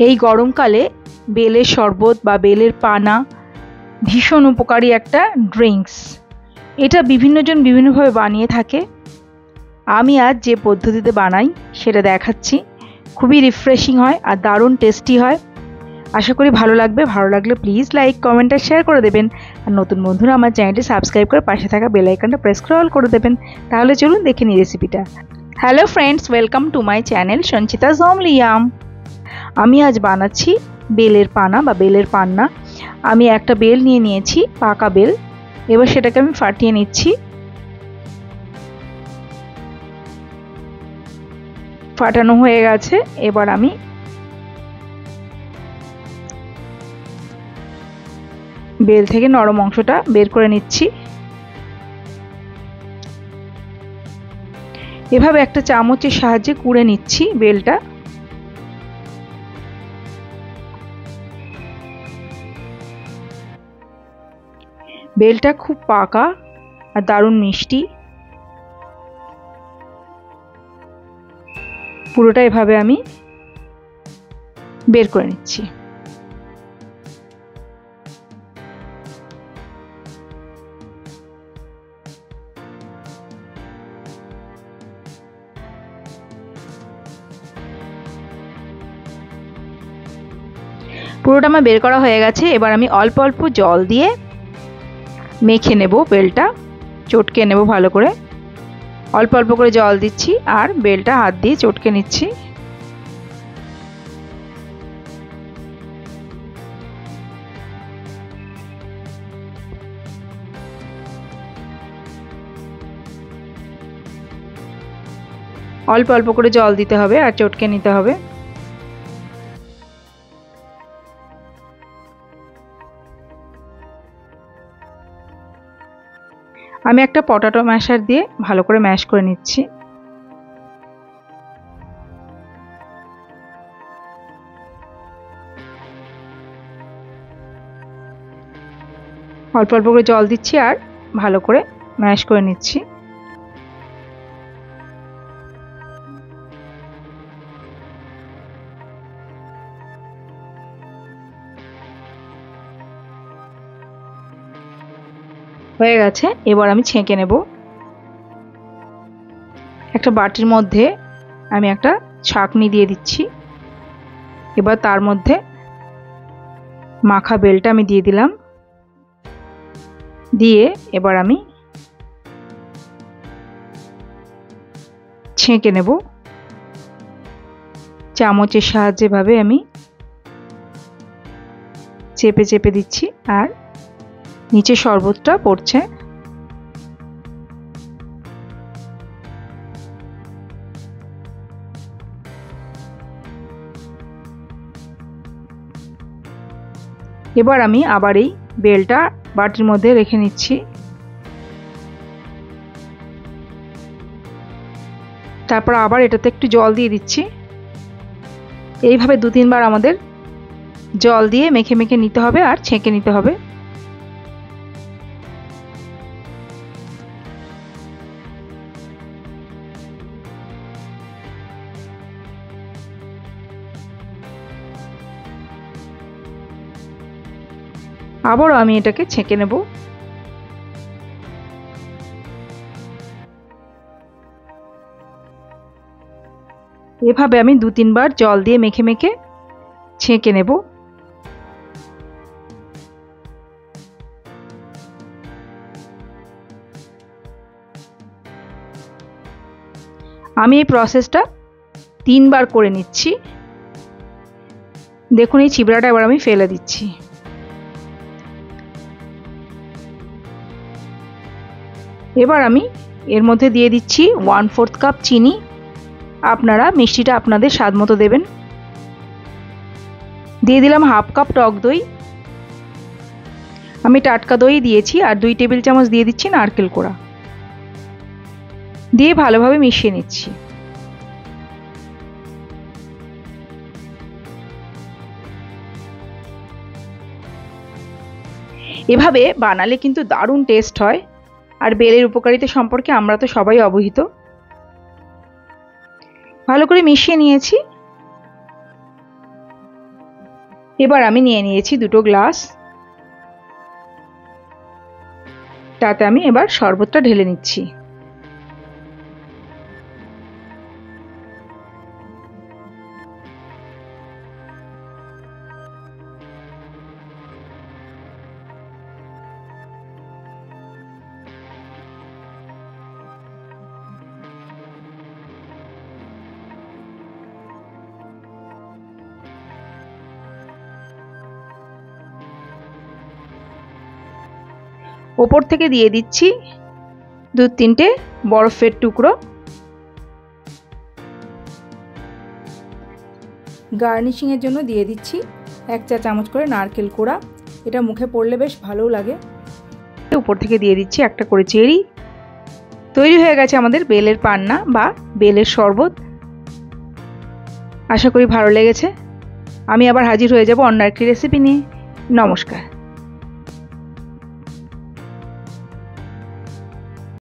এই গরমকালে বেলের শরবত বা বেলের পানা ভীষণ উপকারী একটা ড্রিঙ্কস। এটা বিভিন্নজন বিভিন্নভাবে বানিয়ে থাকে। আমি আজ যে পদ্ধতিতে বানাই সেটা দেখাচ্ছি। খুবই রিফ্রেশিং হয় আর দারুণ টেস্টি হয়। আশা করি ভালো লাগবে। ভালো লাগলে প্লিজ লাইক, কমেন্ট আর শেয়ার করে দেবেন। আর নতুন বন্ধুরা আমার চ্যানেলটি সাবস্ক্রাইব করে পাশে থাকা বেল আইকনটা প্রেস করে অল করে দেবেন। তাহলে চলুন দেখে নিই রেসিপিটা। Hello friends, welcome to my channel Sanchita's হোমলিয়াম। আমি আজ বানাচ্ছি বেলের পানা বা বেলের পান্না। আমি একটা বেল নিয়ে নিয়েছি, পাকা বেল। এবার সেটাকে আমি ফাটিয়ে নিচ্ছি। ফাটানো হয়ে গেছে। এবার আমি বেল থেকে নরম অংশটা বের করে নিচ্ছি। এভাবে একটা চামচের সাহায্যে কুড়ে নিচ্ছি বেলটা। বেলটা খুব পাকা আর দারুণ মিষ্টি। পুরোটা এভাবে আমি বের করে নিচ্ছি। পুরোটা আমার বের করা হয়ে গেছে। এবার আমি অল্প অল্প জল দিয়ে মেখে নেব বেলটা, চটকে নেব ভালো করে। অল্প অল্প করে জল দিচ্ছি আর বেলটা হাত দিয়ে চটকে নিচ্ছি। অল্প অল্প করে জল দিতে হবে আর চটকে নিতে হবে। আমি একটা পটাটো ম্যাশার দিয়ে ভালো করে ম্যাশ করে নিচ্ছি। অল্প অল্প করে জল দিচ্ছি আর ভালো করে ম্যাশ করে নিচ্ছি। হয়ে গেছে। এবার আমি ছেঁকে নেব। একটা বাটির মধ্যে আমি একটা ছাঁকনি দিয়ে দিচ্ছি। এবার তার মধ্যে মাখা বেলটা আমি দিয়ে দিলাম। দিয়ে এবার আমি ছেঁকে নেব। চামচের সাহায্যে ভাবে আমি চেপে চেপে দিচ্ছি আর নিচে শরবতটা পড়ছে। এবার আমি আবার এই বেলটা বাটির মধ্যে রেখে নিচ্ছি। তারপর আবার এটাতে একটু জল দিয়ে দিচ্ছি। এইভাবে 2-3 বার আমাদের জল দিয়ে মেখে মেখে নিতে হবে আর ছেঁকে নিতে হবে। আবারও আমি এটাকে ছেঁকে নেব। এভাবে আমি 2-3 বার জল দিয়ে মেখে মেখে ছেঁকে নেব। আমি এই প্রসেসটা 3 বার করে নিচ্ছি। দেখুন এই ছিবড়াটা এবার আমি ফেলে দিচ্ছি। এবার আমি এর মধ্যে দিয়ে দিচ্ছি 1/4 কাপ চিনি। আপনারা মিষ্টিটা আপনাদের স্বাদ মতো দেবেন। দিয়ে দিলাম 1/2 কাপ টক দই। আমি টাটকা দই দিয়েছি। আর 2 টেবিল চামচ দিয়ে দিচ্ছি নারকেল কোড়া। দিয়ে ভালোভাবে মিশিয়ে নিচ্ছি। এভাবে বানালে কিন্তু দারুণ টেস্ট হয়। আর বেলের উপকারিতা সম্পর্কে আমরা তো সবাই অবহিত। ভালো করে মিশিয়ে নিয়েছি। এবার আমি নিয়ে নিয়েছি দুটো গ্লাস, তাতে আমি এবার শরবতটা ঢেলে নিচ্ছি। ওপর থেকে দিয়ে দিচ্ছি 2-3টে বরফের টুকরো। গার্নিশিংয়ের জন্য দিয়ে দিচ্ছি 1 চা চামচ করে নারকেল কোড়া, এটা মুখে পড়লে বেশ ভালোও লাগে। উপর থেকে দিয়ে দিচ্ছি একটা করে চেরি। তৈরি হয়ে গেছে আমাদের বেলের পান্না বা বেলের শরবত। আশা করি ভালো লেগেছে। আমি আবার হাজির হয়ে যাব অন্য একটি রেসিপি নিয়ে। নমস্কার।